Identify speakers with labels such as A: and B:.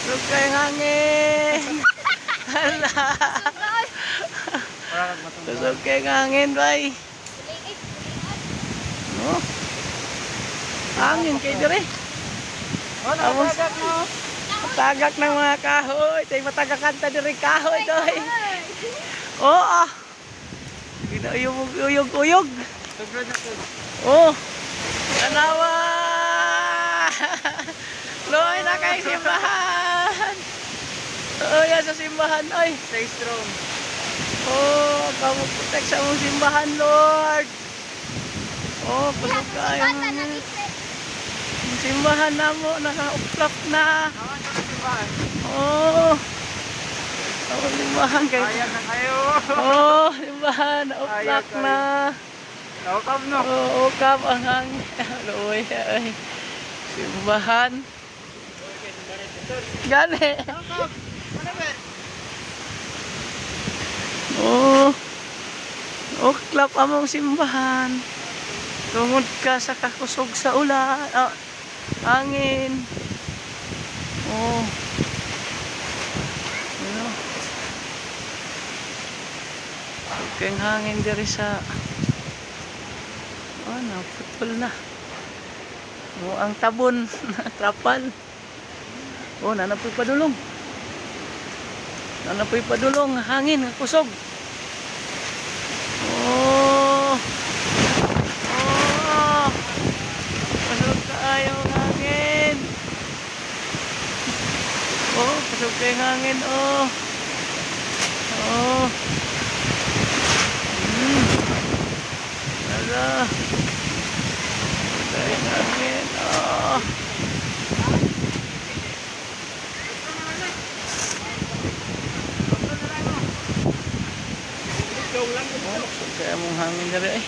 A: Kusog kayong hangin. Hala. Kusog kayong hangin, bay. No? Hangin kayo dire. Matagak ng mga kahoy. Tayo matagakan ta dire kahoy, doy. Oo. Uyog-uyog. Oh. Tanawa. Loy na kay simbahan. Oh, yan sa simbahan, oy.
B: Stay strong.
A: Oh, kamu protect sa mong simbahan, Lord. Oh, pasok kayo. Simbahan na mo, naka-uplap na. Oh. Oh, simbahan kayo.
B: Ayan na kayo.
A: Oh, simbahan, na-uplap na.
B: Naukap no?
A: Oo, ukap ang hangin. Loy, ay. Simbahan. Gani. Oh. Uklap among simbahan. Tungod ka sa kakusog sa ulan. Hangin. Oh. Ano? Kaya hangin diri sa naputol na. Oh, ang tabon, trapal. Oh, nanapoy padulong. Nanapoy padulong, hangin, kusog. Oh. Oh. Kusog kayo hangin. Oh, kusog kayo hangin, oh. Oh. Ala. Kayo hangin, oh. Kaya mong hangin na rin eh.